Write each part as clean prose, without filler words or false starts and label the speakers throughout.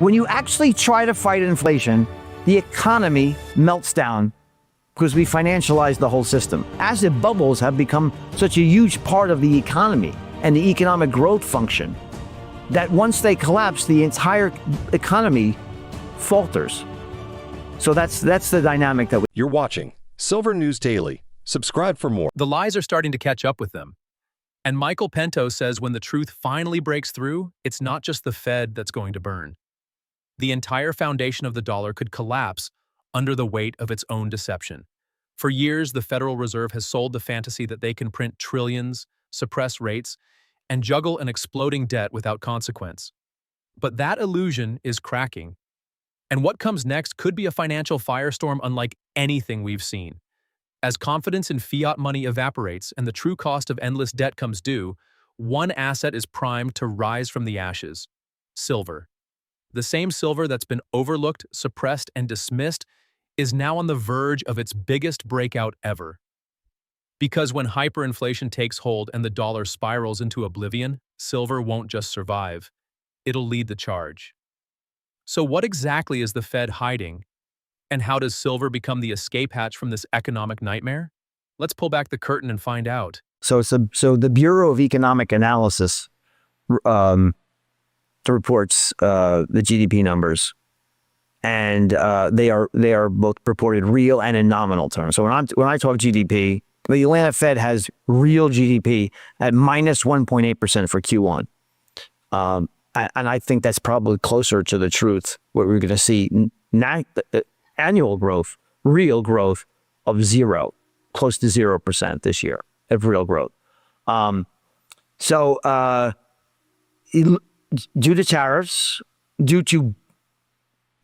Speaker 1: When you actually try to fight inflation, the economy melts down because we financialized the whole system. Asset bubbles have become such a huge part of the economy and the economic growth function that once they collapse, the entire economy falters. So that's the dynamic that
Speaker 2: You're watching Silver News Daily. Subscribe for more.
Speaker 3: The lies are starting to catch up with them. And Michael Pento says when the truth finally breaks through, it's not just the Fed that's going to burn. The entire foundation of the dollar could collapse under the weight of its own deception. For years, the Federal Reserve has sold the fantasy that they can print trillions, suppress rates, and juggle an exploding debt without consequence. But that illusion is cracking. And what comes next could be a financial firestorm unlike anything we've seen. As confidence in fiat money evaporates and the true cost of endless debt comes due, one asset is primed to rise from the ashes: silver. The same silver that's been overlooked, suppressed, and dismissed is now on the verge of its biggest breakout ever. Because when hyperinflation takes hold and the dollar spirals into oblivion, silver won't just survive, it'll lead the charge. So what exactly is the Fed hiding? And how does silver become the escape hatch from this economic nightmare? Let's pull back the curtain and find out.
Speaker 1: So the Bureau of Economic Analysis reports the GDP numbers, and they are both reported real and in nominal terms. So when I talk GDP, the Atlanta Fed has real GDP at minus 1.8% for Q1. And I think that's probably closer to the truth, where we're going to see annual growth, real growth of zero, close to 0% this year of real growth. Due to tariffs, due to,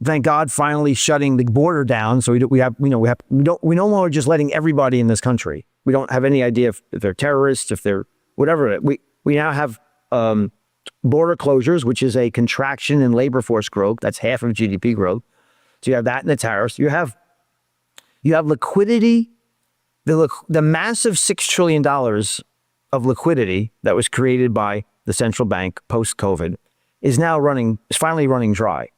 Speaker 1: thank God, finally shutting the border down, so we no longer just letting everybody in this country. We don't have any idea if they're terrorists, if they're whatever. We now have border closures, which is a contraction in labor force growth. That's half of GDP growth. So you have that and the tariffs. You have liquidity, the massive $6 trillion of liquidity that was created by the central bank post-COVID is finally running dry.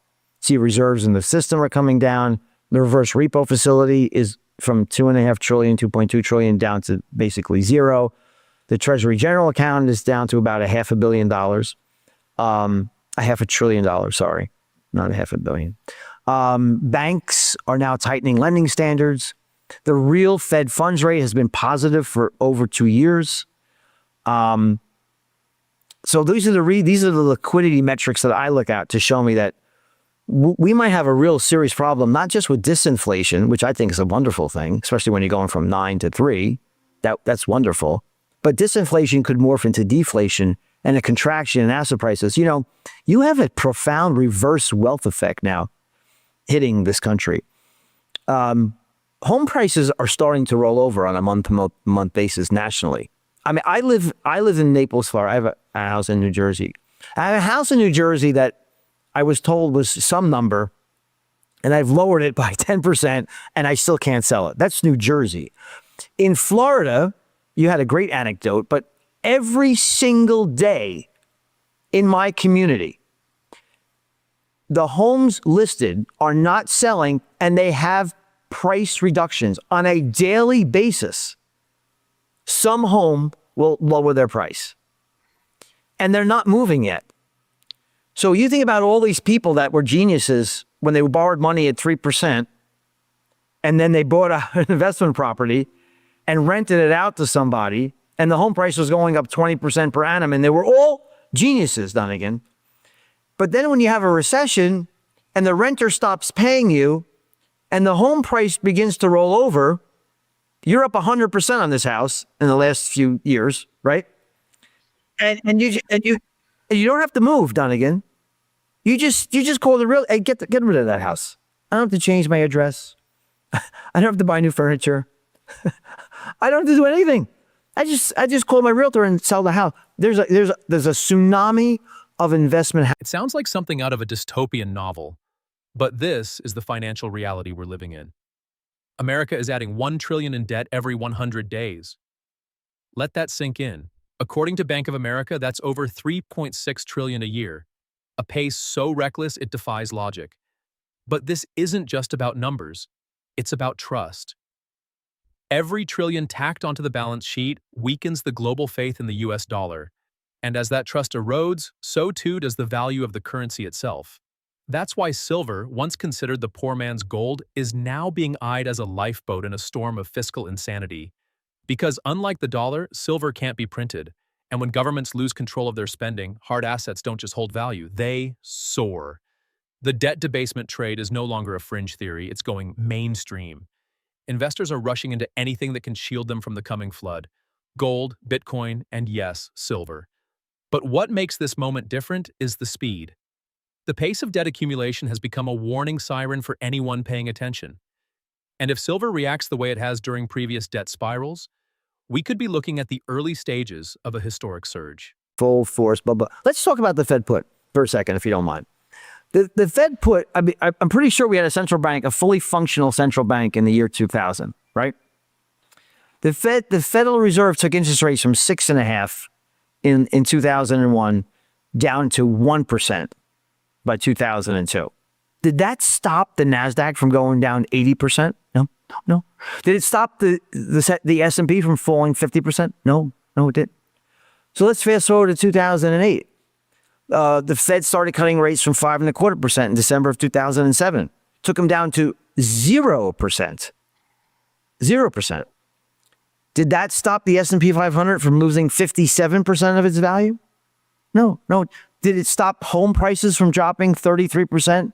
Speaker 1: See, reserves in the system are coming down. The reverse repo facility is from $2.5 trillion, $2.2 trillion down to basically zero. The Treasury General Account is down to about $500 million. $500 billion, sorry, not $500 million. Banks are now tightening lending standards. The real Fed funds rate has been positive for over 2 years. So these are the liquidity metrics that I look at to show me that we might have a real serious problem, not just with disinflation, which I think is a wonderful thing, especially when you're going from 9 to 3. That's wonderful. But disinflation could morph into deflation and a contraction in asset prices. You have a profound reverse wealth effect now hitting this country. Home prices are starting to roll over on a month-to-month basis nationally. I mean, I live in Naples, Florida. I have a house in New Jersey. I have a house in New Jersey that I was told was some number, and I've lowered it by 10%, and I still can't sell it. That's New Jersey. In Florida, you had a great anecdote, but every single day in my community, the homes listed are not selling, and they have price reductions on a daily basis. Some home will lower their price, and they're not moving yet. So you think about all these people that were geniuses when they borrowed money at 3%, and then they bought an investment property and rented it out to somebody, and the home price was going up 20% per annum, and they were all geniuses, Dunnigan. But then when you have a recession and the renter stops paying you and the home price begins to roll over, you're up 100% on this house in the last few years, right? And you don't have to move, Dunnigan. You just call the real, hey, get rid of that house. I don't have to change my address. I don't have to buy new furniture. I don't have to do anything. I just call my realtor and sell the house. There's a tsunami of investment.
Speaker 3: It sounds like something out of a dystopian novel, but this is the financial reality we're living in. America is adding $1 trillion in debt every 100 days. Let that sink in. According to Bank of America, that's over $3.6 trillion a year, a pace so reckless it defies logic. But this isn't just about numbers. It's about trust. Every trillion tacked onto the balance sheet weakens the global faith in the US dollar. And as that trust erodes, so too does the value of the currency itself. That's why silver, once considered the poor man's gold, is now being eyed as a lifeboat in a storm of fiscal insanity. Because unlike the dollar, silver can't be printed. And when governments lose control of their spending, hard assets don't just hold value, they soar. The debt debasement trade is no longer a fringe theory, it's going mainstream. Investors are rushing into anything that can shield them from the coming flood. Gold, Bitcoin, and yes, silver. But what makes this moment different is the speed. The pace of debt accumulation has become a warning siren for anyone paying attention. And if silver reacts the way it has during previous debt spirals, we could be looking at the early stages of a historic surge.
Speaker 1: Full force, blah, blah. Let's talk about the Fed put for a second, if you don't mind. The Fed put, I'm pretty sure we had a central bank, a fully functional central bank in the year 2000, right? The Federal Reserve took interest rates from 6.5% in 2001 down to 1% by 2002. Did that stop the NASDAQ from going down 80%? No. Did it stop the S&P from falling 50%? No, it didn't. So let's fast forward to 2008. The Fed started cutting rates from 5.25% in December of 2007. Took them down to 0%. 0%. Did that stop the S&P 500 from losing 57% of its value? No. Did it stop home prices from dropping 33%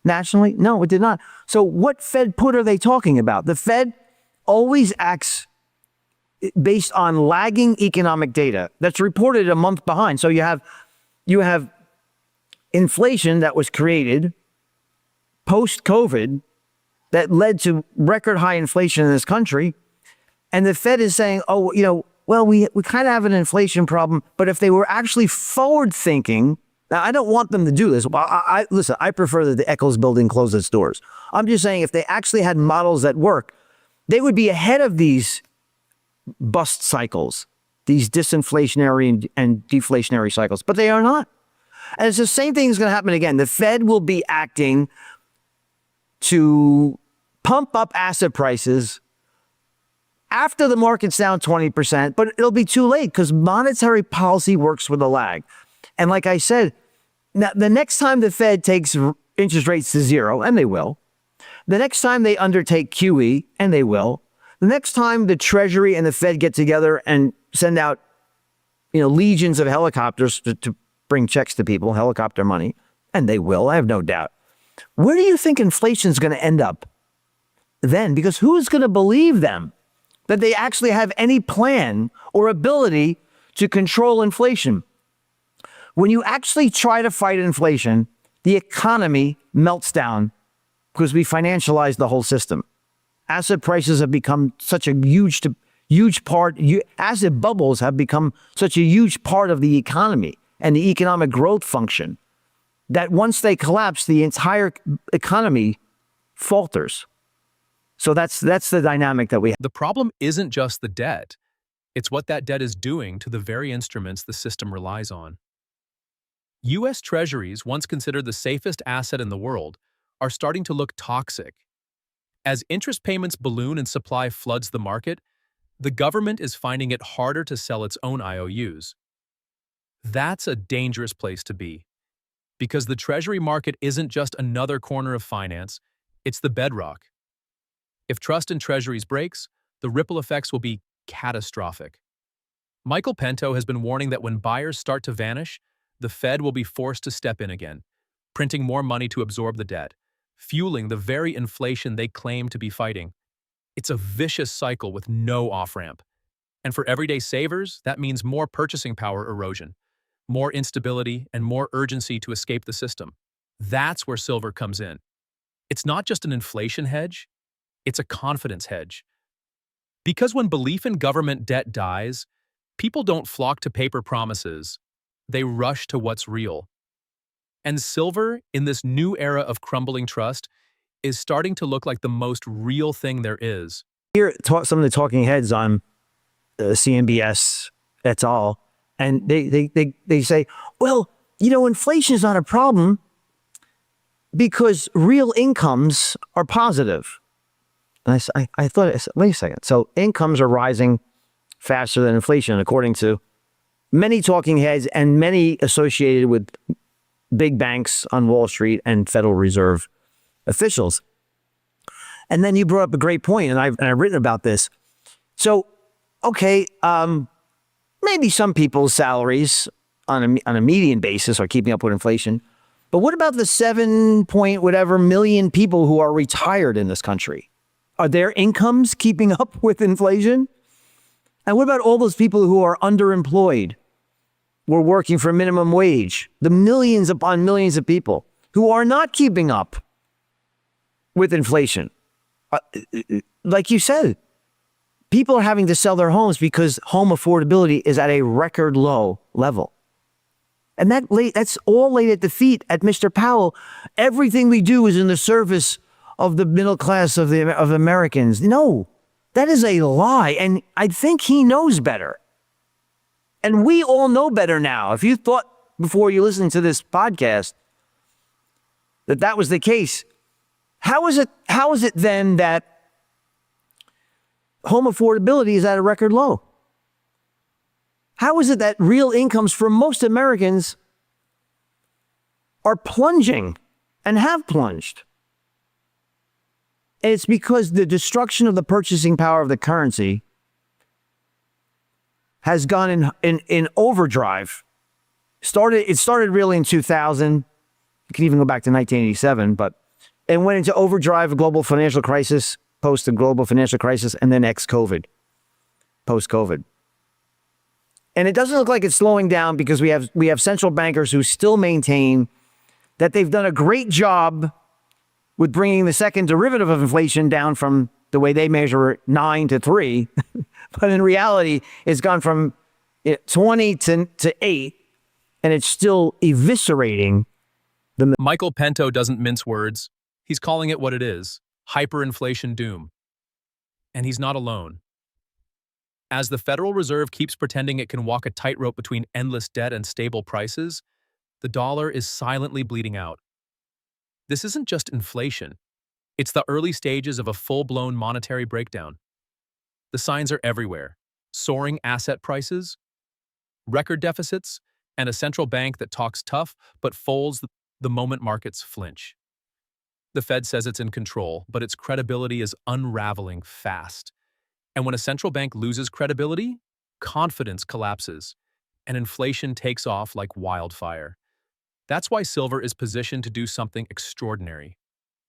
Speaker 1: nationally? No, it did not. So what Fed put are they talking about? The Fed always acts based on lagging economic data that's reported a month behind. So you have inflation that was created post-COVID that led to record high inflation in this country. And the Fed is saying, we kind of have an inflation problem, but if they were actually forward thinking, now I don't want them to do this. Listen, I prefer that the Eccles building close its doors. I'm just saying if they actually had models that work, they would be ahead of these bust cycles, these disinflationary and deflationary cycles, but they are not. And it's the same thing is going to happen again. The Fed will be acting to pump up asset prices after the market's down 20%, but it'll be too late because monetary policy works with a lag. And like I said, now the next time the Fed takes interest rates to zero, and they will, the next time they undertake QE, and they will, the next time the Treasury and the Fed get together and send out, legions of helicopters to bring checks to people, helicopter money, and they will, I have no doubt. Where do you think inflation is going to end up then? Because who's going to believe them that they actually have any plan or ability to control inflation? When you actually try to fight inflation, the economy melts down because we financialized the whole system. Asset prices have become such a huge part, asset bubbles have become such a huge part of the economy and the economic growth function that once they collapse, the entire economy falters. So that's the dynamic that we have.
Speaker 3: The problem isn't just the debt. It's what that debt is doing to the very instruments the system relies on. U.S. Treasuries, once considered the safest asset in the world, are starting to look toxic. As interest payments balloon and supply floods the market, the government is finding it harder to sell its own IOUs. That's a dangerous place to be, because the Treasury market isn't just another corner of finance, it's the bedrock. If trust in Treasuries breaks, the ripple effects will be catastrophic. Michael Pento has been warning that when buyers start to vanish, the Fed will be forced to step in again, printing more money to absorb the debt, fueling the very inflation they claim to be fighting. It's a vicious cycle with no off-ramp. And for everyday savers, that means more purchasing power erosion, more instability, and more urgency to escape the system. That's where silver comes in. It's not just an inflation hedge, it's a confidence hedge. Because when belief in government debt dies, people don't flock to paper promises, they rush to what's real. And silver, in this new era of crumbling trust, is starting to look like the most real thing there is.
Speaker 1: Here, some of the talking heads on CNBS et al., and they say, well, inflation is not a problem because real incomes are positive. And I thought, wait a second. So incomes are rising faster than inflation, according to many talking heads and many associated with big banks on Wall Street and Federal Reserve officials. And then you brought up a great point, and I've written about this. So, okay, maybe some people's salaries on a median basis are keeping up with inflation. But what about the 7 point whatever million people who are retired in this country? Are their incomes keeping up with inflation? And what about all those people who are underemployed? We're working for minimum wage. The millions upon millions of people who are not keeping up with inflation. Like you said, people are having to sell their homes because home affordability is at a record low level. And that's all laid at the feet at Mr. Powell. Everything we do is in the service of the middle class of Americans. No, that is a lie. And I think he knows better. And we all know better now. If you thought before you listened to this podcast that was the case, how is it then that home affordability is at a record low? How is it that real incomes for most Americans are plunging and have plunged? And it's because the destruction of the purchasing power of the currency has gone in overdrive. It started really in 2000. You can even go back to 1987, but it went into overdrive, global financial crisis, post the global financial crisis, and then ex-COVID, post-COVID. And it doesn't look like it's slowing down because we have central bankers who still maintain that they've done a great job with bringing the second derivative of inflation down from the way they measure it, 9 to 3. But in reality, it's gone from 20 to 8, and it's still eviscerating the...
Speaker 3: Michael Pento doesn't mince words. He's calling it what it is, hyperinflation doom. And he's not alone. As the Federal Reserve keeps pretending it can walk a tightrope between endless debt and stable prices, the dollar is silently bleeding out. This isn't just inflation. It's the early stages of a full-blown monetary breakdown. The signs are everywhere. Soaring asset prices, record deficits, and a central bank that talks tough but folds the moment markets flinch. The Fed says it's in control, but its credibility is unraveling fast. And when a central bank loses credibility, confidence collapses, and inflation takes off like wildfire. That's why silver is positioned to do something extraordinary.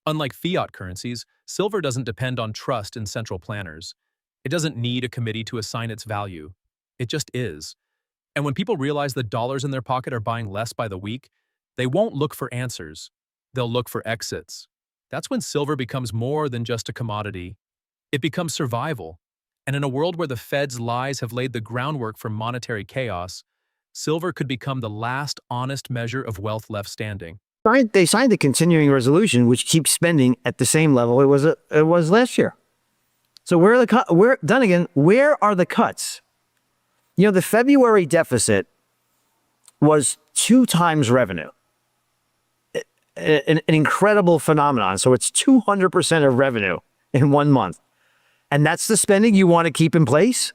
Speaker 3: Unlike fiat currencies, silver doesn't depend on trust in central planners. It doesn't need a committee to assign its value. It just is. And when people realize the dollars in their pocket are buying less by the week, they won't look for answers. They'll look for exits. That's when silver becomes more than just a commodity. It becomes survival. And in a world where the Fed's lies have laid the groundwork for monetary chaos, silver could become the last honest measure of wealth left standing.
Speaker 1: They signed the continuing resolution, which keeps spending at the same level it was last year. So where are the cuts? The February deficit was 2 times revenue. An incredible phenomenon. So it's 200% of revenue in 1 month. And that's the spending you want to keep in place?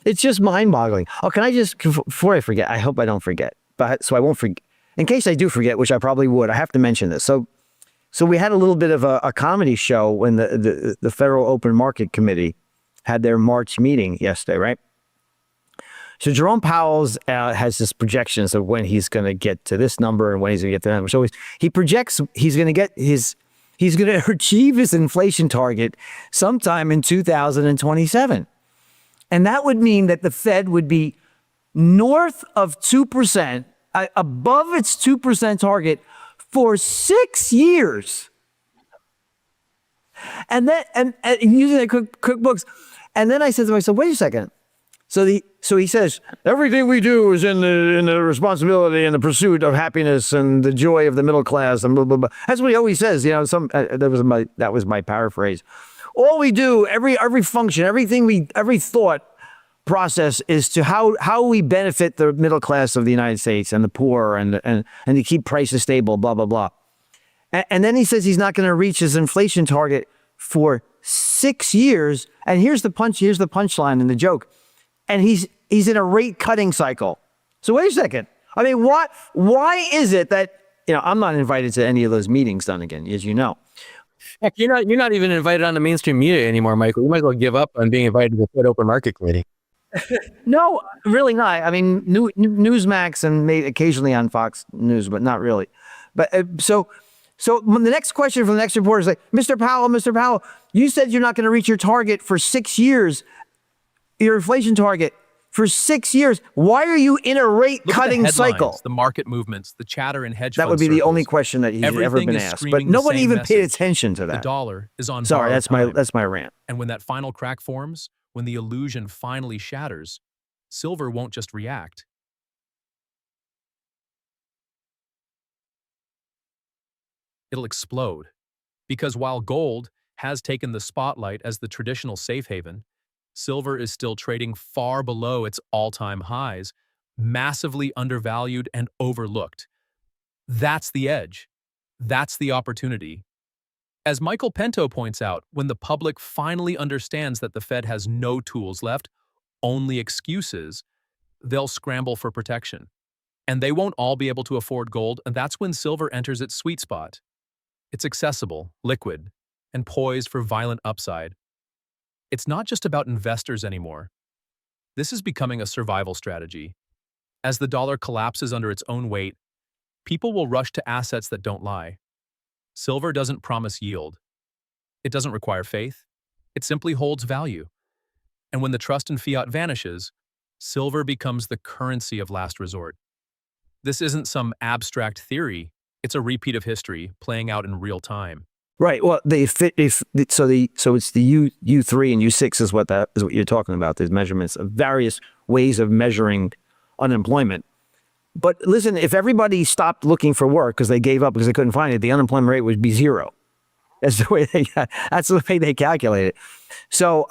Speaker 1: It's just mind-boggling. Oh, can I just, before I forget, I hope I don't forget, but so I won't forget. In case I do forget, which I probably would, I have to mention this. So we had a little bit of a comedy show when the Federal Open Market Committee had their March meeting yesterday, right? So Jerome Powell has this projections of when he's going to get to this number and when he's going to get to that number. So he projects he's going to achieve his inflation target sometime in 2027. And that would mean that the Fed would be north of 2%, above its 2% target for 6 years. And then, and using the cookbooks. And then I said to myself, wait a second. So he says, everything we do is in the responsibility and the pursuit of happiness and the joy of the middle class and blah, blah, blah. That's what he always says. That was my paraphrase. All we do, every function, every thought process is to how we benefit the middle class of the United States and the poor and to keep prices stable, blah, blah, blah. And then he says he's not going to reach his inflation target for 6 years. And here's the punchline in the joke. And he's in a rate cutting cycle. So wait a second. I mean, why is it that, I'm not invited to any of those meetings, Dunnigan, as you know.
Speaker 4: Heck, you're not even invited on the mainstream media anymore, Michael. You might as well give up on being invited to the Fed Open Market Committee.
Speaker 1: No, really not. I mean, Newsmax and maybe occasionally on Fox News, but not really. But so the next question from the next reporter is like, Mr. Powell, you said you're not going to reach your target for 6 years, your inflation target for 6 years. Why are you in a rate cutting cycle?
Speaker 3: The market movements, the chatter in hedge
Speaker 1: That would be the only question that he's ever been asked. But nobody even paid attention to that.
Speaker 3: The dollar is on
Speaker 1: Sorry,
Speaker 3: borrowed time.
Speaker 1: that's my rant.
Speaker 3: And when that final crack forms, when the illusion finally shatters, silver won't just react. It'll explode. Because while gold has taken the spotlight as the traditional safe haven, silver is still trading far below its all-time highs, massively undervalued and overlooked. That's the edge. That's the opportunity. As Michael Pento points out, when the public finally understands that the Fed has no tools left, only excuses, they'll scramble for protection. And they won't all be able to afford gold, and that's when silver enters its sweet spot. It's accessible, liquid, and poised for violent upside. It's not just about investors anymore. This is becoming a survival strategy. As the dollar collapses under its own weight, people will rush to assets that don't lie. Silver doesn't promise yield. It doesn't require faith. It simply holds value. And when the trust in fiat vanishes, silver becomes the currency of last resort. This isn't some abstract theory. It's a repeat of history playing out in real time.
Speaker 1: Right. Well, so it's the U3 and U6 is what you're talking about. There's measurements of various ways of measuring unemployment. But listen, if everybody stopped looking for work because they gave up because they couldn't find it, the unemployment rate would be 0. That's the way they calculate it. So,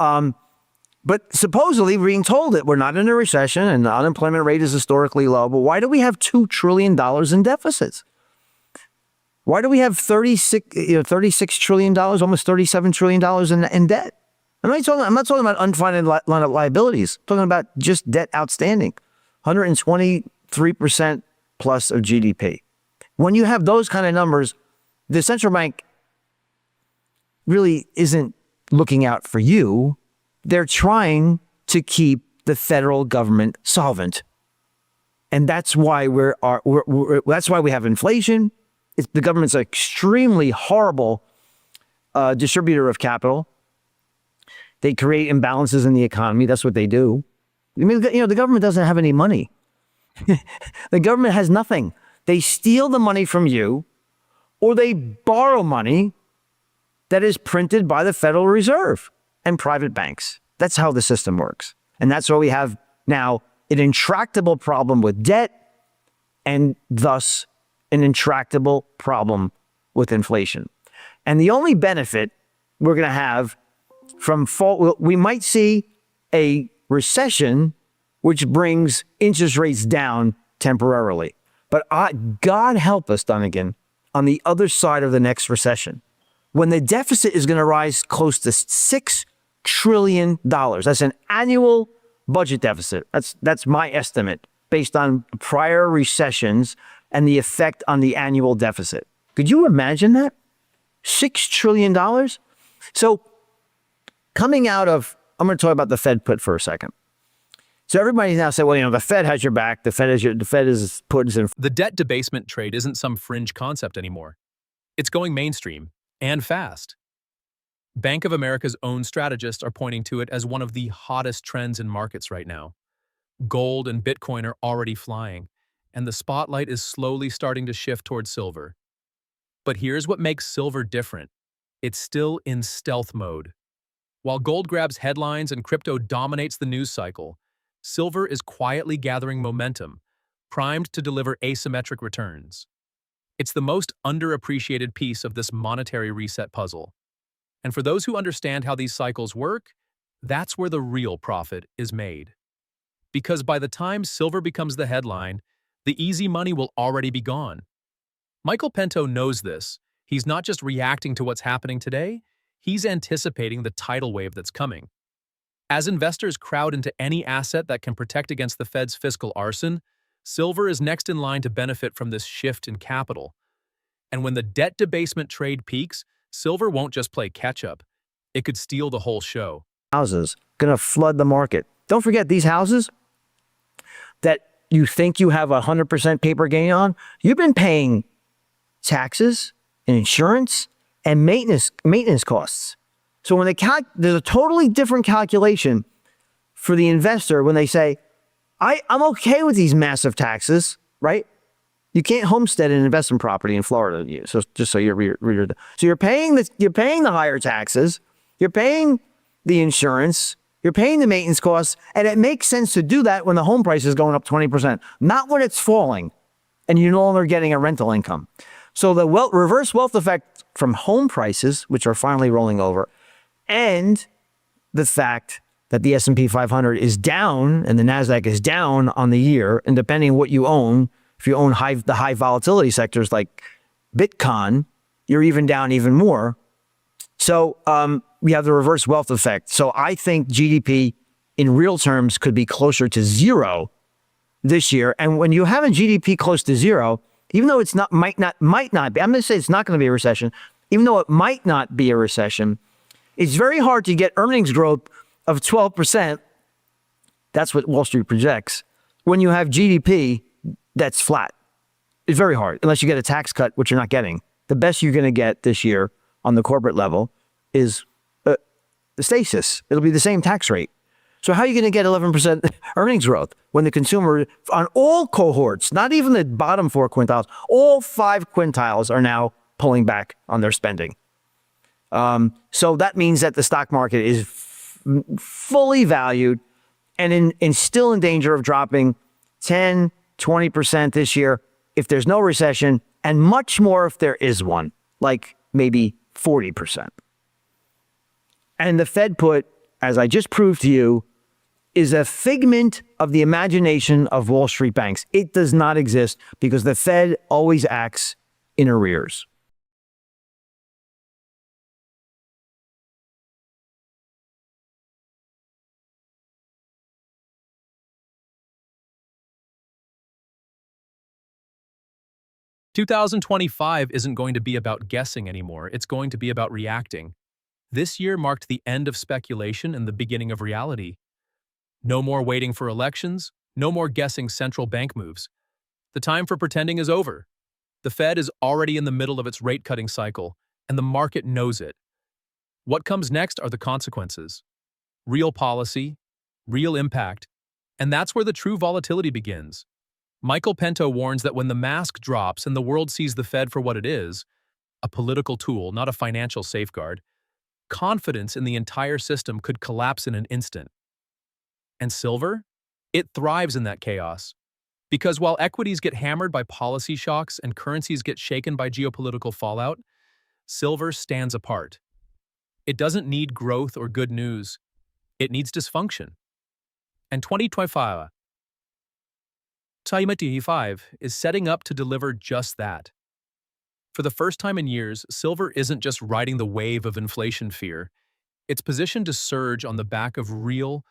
Speaker 1: but supposedly we're being told that we're not in a recession and the unemployment rate is historically low. But why do we have $2 trillion in deficits? Why do we have $36 trillion, almost $37 trillion in debt? I'm not talking about unfunded liabilities. I'm talking about just debt outstanding, 123% plus of GDP. When you have those kind of numbers, the central bank really isn't looking out for you. They're trying to keep the federal government solvent, and that's why that's why we have inflation. The government's an extremely horrible distributor of capital. They create imbalances in the economy. That's what they do. I mean, the government doesn't have any money. The government has nothing. They steal the money from you, or they borrow money that is printed by the Federal Reserve and private banks. That's how the system works. And that's why we have now an intractable problem with debt and thus an intractable problem with inflation. And the only benefit we're going to have from we might see a recession which brings interest rates down temporarily. But God help us, Dunnigan, on the other side of the next recession, when the deficit is going to rise close to $6 trillion. That's an annual budget deficit. That's my estimate based on prior recessions and the effect on the annual deficit. Could you imagine that? $6 trillion? So coming out of, I'm going to talk about the Fed put for a second. So everybody's now saying, well, the Fed has your back. The Fed is putting in.
Speaker 3: The debt debasement trade isn't some fringe concept anymore. It's going mainstream and fast. Bank of America's own strategists are pointing to it as one of the hottest trends in markets right now. Gold and Bitcoin are already flying, and the spotlight is slowly starting to shift towards silver. But here's what makes silver different. It's still in stealth mode. While gold grabs headlines and crypto dominates the news cycle, silver is quietly gathering momentum, primed to deliver asymmetric returns. It's the most underappreciated piece of this monetary reset puzzle. And for those who understand how these cycles work, that's where the real profit is made. because by the time silver becomes the headline, the easy money will already be gone. Michael Pento knows this. He's not just reacting to what's happening today, he's anticipating the tidal wave that's coming. As investors crowd into any asset that can protect against the Fed's fiscal arson, silver is next in line to benefit from this shift in capital. And when the debt debasement trade peaks, silver won't just play catch-up. It could steal the whole show.
Speaker 1: Houses going to flood the market. Don't forget these houses that you think you have 100% paper gain on, you've been paying taxes and insurance and maintenance costs. So when there's a totally different calculation for the investor when they say, I'm okay with these massive taxes, right? You can't homestead an investment property in Florida. So just so you're paying the higher taxes, you're paying the insurance, you're paying the maintenance costs, and it makes sense to do that when the home price is going up 20%, not when it's falling and you're no longer getting a rental income. So the reverse wealth effect from home prices, which are finally rolling over, and the fact that the S&P 500 is down and the NASDAQ is down on the year, and depending on what you own, if you own the high volatility sectors like Bitcoin, you're even down even more. So we have the reverse wealth effect. So I think GDP in real terms could be closer to zero this year. And when you have a GDP close to zero, even though it's not, might not be, I'm going to say it's not going to be a recession, even though it might not be a recession, it's very hard to get earnings growth of 12%. That's what Wall Street projects. When you have GDP that's flat, it's very hard, unless you get a tax cut, which you're not getting. The best you're going to get this year on the corporate level is the stasis. It'll be the same tax rate. So how are you going to get 11% earnings growth when the consumer on all cohorts, not even the bottom 4 quintiles, all 5 quintiles are now pulling back on their spending? So that means that the stock market is fully valued and still in danger of dropping 10, 20% this year if there's no recession, and much more if there is one, like maybe 40%. And the Fed put, as I just proved to you, is a figment of the imagination of Wall Street banks. It does not exist because the Fed always acts in arrears.
Speaker 3: "2025 isn't going to be about guessing anymore, it's going to be about reacting. This year marked the end of speculation and the beginning of reality. No more waiting for elections, no more guessing central bank moves. The time for pretending is over. The Fed is already in the middle of its rate-cutting cycle, and the market knows it. What comes next are the consequences. Real policy, real impact, and that's where the true volatility begins. Michael Pento warns that when the mask drops and the world sees the Fed for what it is, a political tool, not a financial safeguard, confidence in the entire system could collapse in an instant. And silver? It thrives in that chaos. Because while equities get hammered by policy shocks and currencies get shaken by geopolitical fallout, silver stands apart. It doesn't need growth or good news. It needs dysfunction. And 2025 is setting up to deliver just that. For the first time in years, silver isn't just riding the wave of inflation fear. It's positioned to surge on the back of real,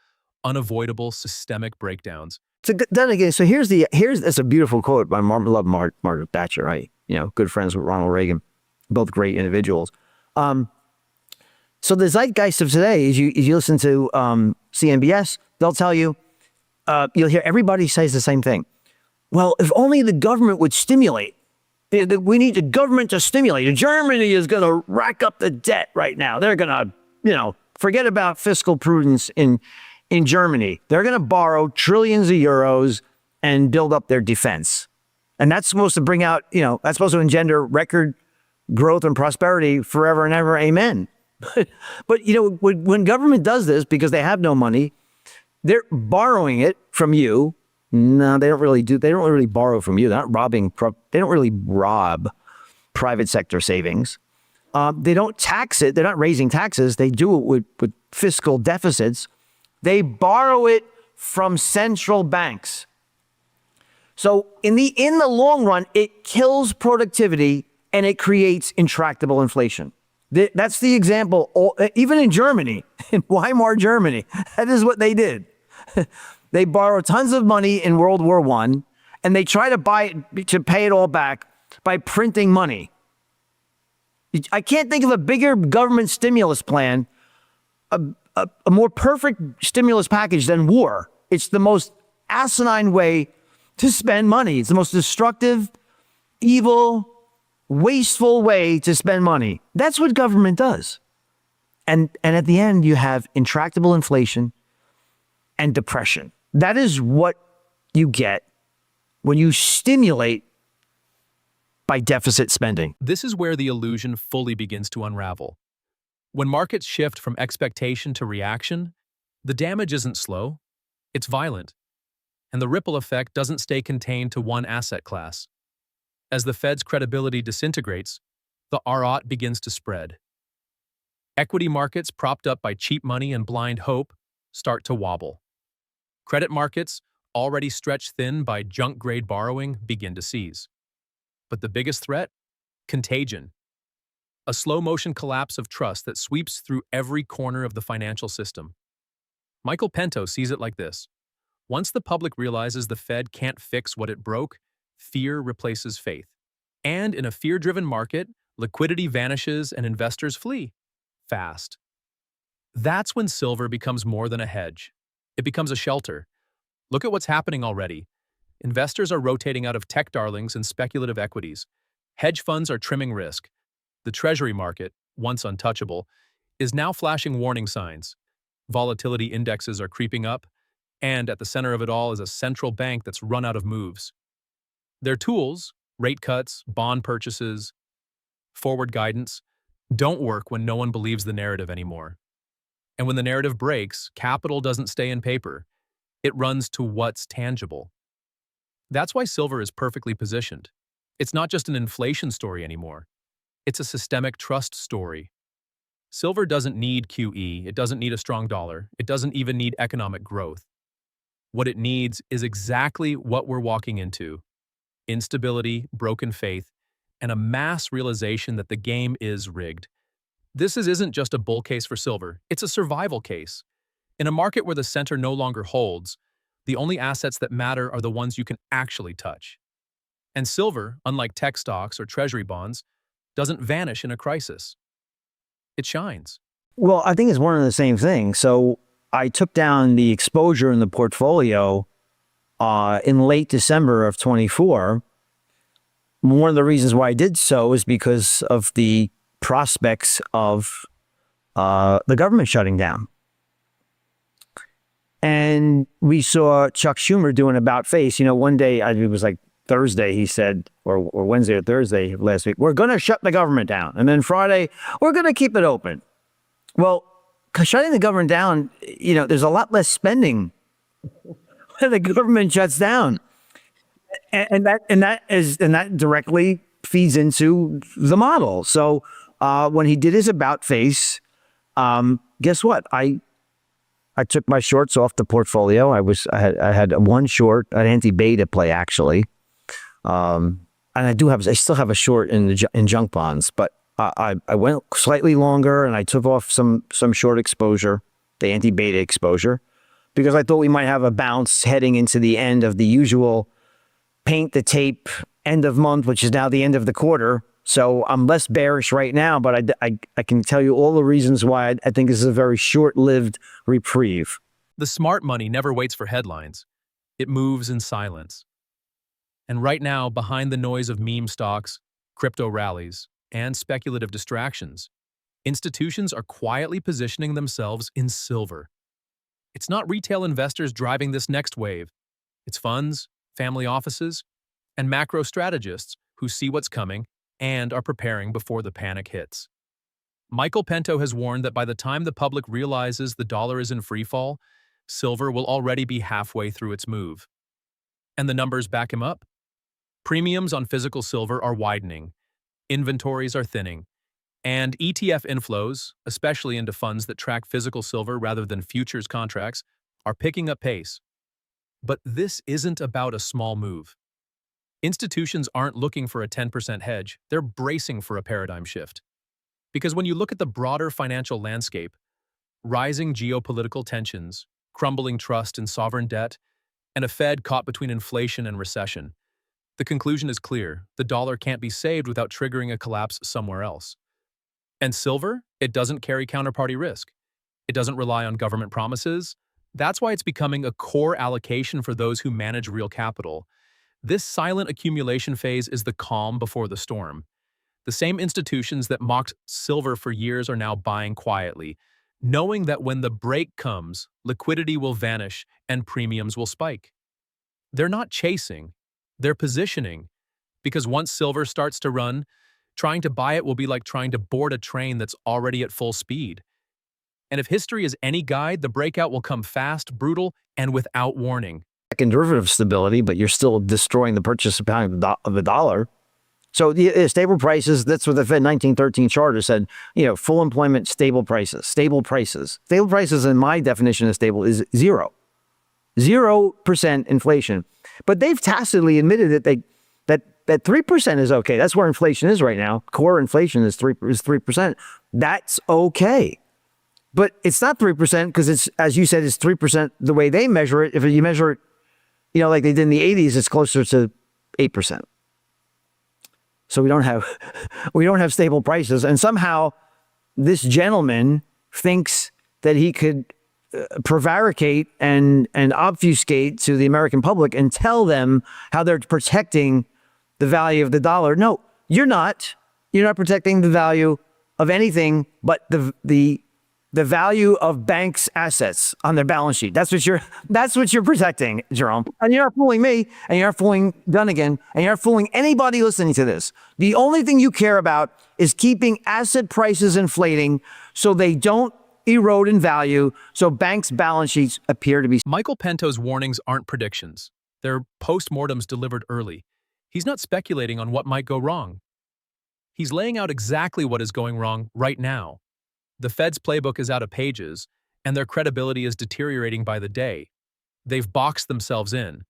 Speaker 3: unavoidable systemic breakdowns.
Speaker 1: So then again, so here's that's a beautiful quote by Margaret Thatcher, right? Good friends with Ronald Reagan, both great individuals. So the zeitgeist of today is you listen to CNBS, they'll tell you, you'll hear everybody says the same thing. Well, if only the government would stimulate. We need the government to stimulate. Germany is going to rack up the debt right now. They're going to, forget about fiscal prudence in Germany. They're going to borrow trillions of euros and build up their defense. And that's supposed to bring out, that's supposed to engender record growth and prosperity forever and ever. Amen. But when government does this because they have no money, they're borrowing it from you. No, they don't really do. They don't really borrow from you. They're not robbing. They don't really rob private sector savings. They don't tax it. They're not raising taxes. They do it with fiscal deficits. They borrow it from central banks. So in the long run, it kills productivity and it creates intractable inflation. That's the example, even in Germany, in Weimar, Germany, that is what they did. They borrowed tons of money in World War I, and they try to pay it all back by printing money. I can't think of a bigger government stimulus plan, a more perfect stimulus package than war. It's the most asinine way to spend money. It's the most destructive, evil, wasteful way to spend money. That's what government does. And at the end, you have intractable inflation and depression. That is what you get when you stimulate by deficit spending.
Speaker 3: This is where the illusion fully begins to unravel. When markets shift from expectation to reaction, the damage isn't slow, it's violent. And the ripple effect doesn't stay contained to one asset class. As the Fed's credibility disintegrates, the rot begins to spread. Equity markets, propped up by cheap money and blind hope, start to wobble. Credit markets, already stretched thin by junk-grade borrowing, begin to seize. But the biggest threat? Contagion. A slow-motion collapse of trust that sweeps through every corner of the financial system. Michael Pento sees it like this. Once the public realizes the Fed can't fix what it broke, fear replaces faith. And in a fear-driven market, liquidity vanishes and investors flee. Fast. That's when silver becomes more than a hedge. It becomes a shelter. Look at what's happening already. Investors are rotating out of tech darlings and speculative equities. Hedge funds are trimming risk. The treasury market, once untouchable, is now flashing warning signs. Volatility indexes are creeping up, and at the center of it all is a central bank that's run out of moves. Their tools, rate cuts, bond purchases, forward guidance, don't work when no one believes the narrative anymore. And when the narrative breaks, capital doesn't stay in paper. It runs to what's tangible. That's why silver is perfectly positioned. It's not just an inflation story anymore. It's a systemic trust story. Silver doesn't need QE, it doesn't need a strong dollar, it doesn't even need economic growth. What it needs is exactly what we're walking into: instability, broken faith, and a mass realization that the game is rigged. This isn't just a bull case for silver, it's a survival case. In a market where the center no longer holds, the only assets that matter are the ones you can actually touch. And silver, unlike tech stocks or treasury bonds, doesn't vanish in a crisis. It shines.
Speaker 1: Well, I think it's one and the same thing. So I took down the exposure in the portfolio in late December of 24. One of the reasons why I did so is because of the prospects of the government shutting down. And we saw Chuck Schumer do an about face. You know, one day, it was like Thursday, he said, or Wednesday or Thursday last week, we're going to shut the government down. And then Friday, we're going to keep it open. Well, shutting the government down, you know, there's a lot less spending when the government shuts down. And that directly feeds into the model. So when he did his about face, guess what? I took my shorts off the portfolio. I had one short, an anti-beta play actually, and I still have a short in junk bonds. But I went slightly longer and I took off some short exposure, the anti-beta exposure, because I thought we might have a bounce heading into the end of the usual paint the tape end of month, which is now the end of the quarter. So I'm less bearish right now, but I can tell you all the reasons why I think this is a very short-lived reprieve.
Speaker 3: The smart money never waits for headlines. It moves in silence. And right now, behind the noise of meme stocks, crypto rallies, and speculative distractions, institutions are quietly positioning themselves in silver. It's not retail investors driving this next wave. It's funds, family offices, and macro strategists who see what's coming and are preparing before the panic hits. Michael Pento has warned that by the time the public realizes the dollar is in freefall, silver will already be halfway through its move. And the numbers back him up. Premiums on physical silver are widening, inventories are thinning, and ETF inflows, especially into funds that track physical silver rather than futures contracts, are picking up pace. But this isn't about a small move. Institutions aren't looking for a 10% hedge, they're bracing for a paradigm shift. Because when you look at the broader financial landscape, rising geopolitical tensions, crumbling trust in sovereign debt, and a Fed caught between inflation and recession, the conclusion is clear: the dollar can't be saved without triggering a collapse somewhere else. And silver? It doesn't carry counterparty risk. It doesn't rely on government promises. That's why it's becoming a core allocation for those who manage real capital. This silent accumulation phase is the calm before the storm. The same institutions that mocked silver for years are now buying quietly, knowing that when the break comes, liquidity will vanish and premiums will spike. They're not chasing, they're positioning, because once silver starts to run, trying to buy it will be like trying to board a train that's already at full speed. And if history is any guide, the breakout will come fast, brutal, and without warning.
Speaker 1: Second derivative stability, but you're still destroying the purchasing power of the dollar. So stable prices, that's what the Fed 1913 charter said, full employment, stable prices, stable prices. Stable prices in my definition of stable is 0%. 0% inflation. But they've tacitly admitted that 3% is okay. That's where inflation is right now. Core inflation is 3%. That's okay. But it's not 3% because it's, as you said, it's 3% the way they measure it. If you measure it, like they did in the 80s, it's closer to 8%. So we don't have stable prices. And somehow this gentleman thinks that he could prevaricate and obfuscate to the American public and tell them how they're protecting the value of the dollar. No, you're not. You're not protecting the value of anything but the value of banks' assets on their balance sheet. That's what you're protecting, Jerome. And you're not fooling me, and you're not fooling Dunnigan, and you're not fooling anybody listening to this. The only thing you care about is keeping asset prices inflating so they don't erode in value, so banks' balance sheets appear to be.
Speaker 3: Michael Pento's warnings aren't predictions. They're postmortems delivered early. He's not speculating on what might go wrong. He's laying out exactly what is going wrong right now. The Fed's playbook is out of pages, and their credibility is deteriorating by the day. They've boxed themselves in,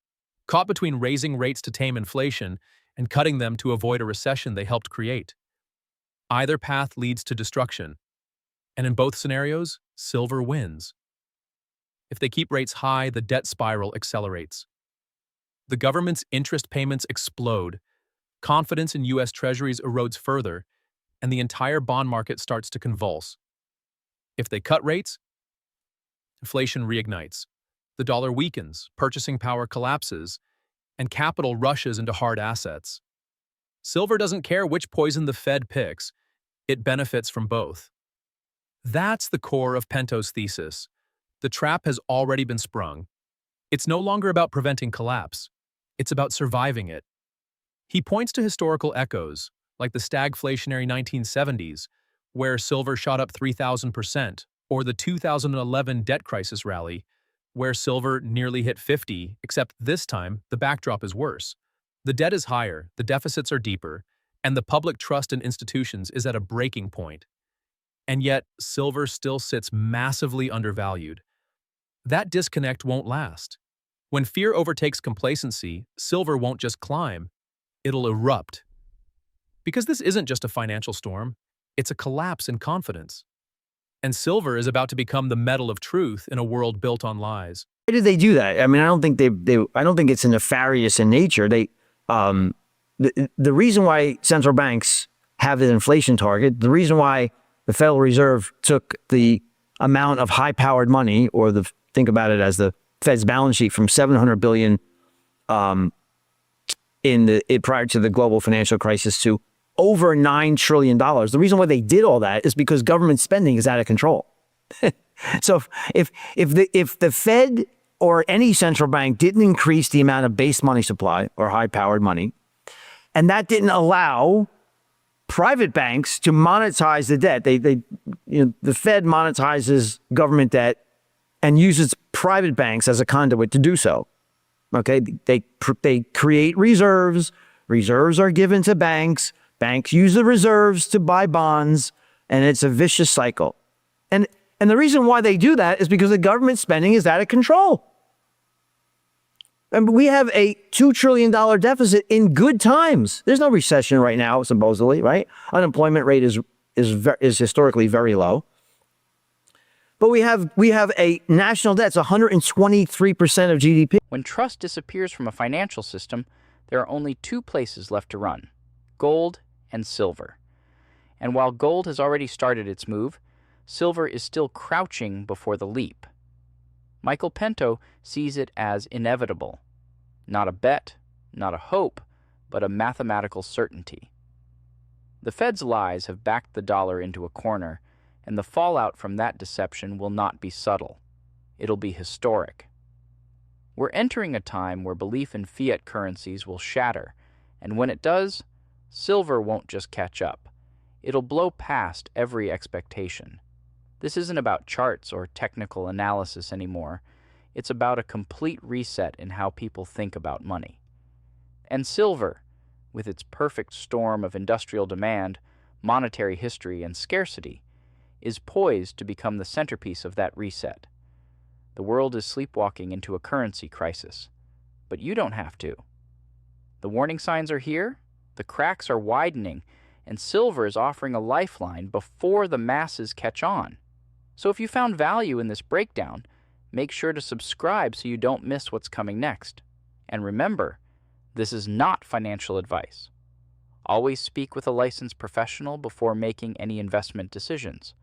Speaker 3: caught between raising rates to tame inflation and cutting them to avoid a recession they helped create. Either path leads to destruction, and in both scenarios, silver wins. If they keep rates high, the debt spiral accelerates. The government's interest payments explode, confidence in U.S. treasuries erodes further, and the entire bond market starts to convulse. If they cut rates, inflation reignites. The dollar weakens, purchasing power collapses, and capital rushes into hard assets. Silver doesn't care which poison the Fed picks. It benefits from both. That's the core of Pento's thesis. The trap has already been sprung. It's no longer about preventing collapse. It's about surviving it. He points to historical echoes, like the stagflationary 1970s, where silver shot up 3,000%, or the 2011 debt crisis rally, where silver nearly hit 50, except this time, the backdrop is worse. The debt is higher, the deficits are deeper, and the public trust in institutions is at a breaking point. And yet, silver still sits massively undervalued. That disconnect won't last. When fear overtakes complacency, silver won't just climb, it'll erupt. Because this isn't just a financial storm, it's a collapse in confidence. And silver is about to become the metal of truth in a world built on lies.
Speaker 1: Why did they do that? I mean, I don't think I don't think it's nefarious in nature. The reason why central banks have an inflation target, the reason why the Federal Reserve took the amount of high-powered money, or think about it as the Fed's balance sheet, from $700 billion prior to the global financial crisis to over $9 trillion. The reason why they did all that is because government spending is out of control. So if the Fed or any central bank didn't increase the amount of base money supply or high-powered money, and that didn't allow private banks to monetize the debt, the Fed monetizes government debt and uses private banks as a conduit to do so. Okay, they create reserves. Reserves are given to banks. Banks use the reserves to buy bonds, and it's a vicious cycle. And the reason why they do that is because the government spending is out of control. And we have a $2 trillion deficit in good times. There's no recession right now, supposedly, right? Unemployment rate is historically very low. But we have a national debt. It's 123% of GDP.
Speaker 5: When trust disappears from a financial system, there are only two places left to run: gold and silver. And while gold has already started its move, silver is still crouching before the leap. Michael Pento sees it as inevitable. Not a bet, not a hope, but a mathematical certainty. The Fed's lies have backed the dollar into a corner, and the fallout from that deception will not be subtle. It'll be historic. We're entering a time where belief in fiat currencies will shatter, and when it does, silver won't just catch up. It'll blow past every expectation. This isn't about charts or technical analysis anymore. It's about a complete reset in how people think about money. And silver, with its perfect storm of industrial demand, monetary history, and scarcity, is poised to become the centerpiece of that reset. The world is sleepwalking into a currency crisis, but you don't have to. The warning signs are here, the cracks are widening, and silver is offering a lifeline before the masses catch on. So if you found value in this breakdown, make sure to subscribe so you don't miss what's coming next. And remember, this is not financial advice. Always speak with a licensed professional before making any investment decisions.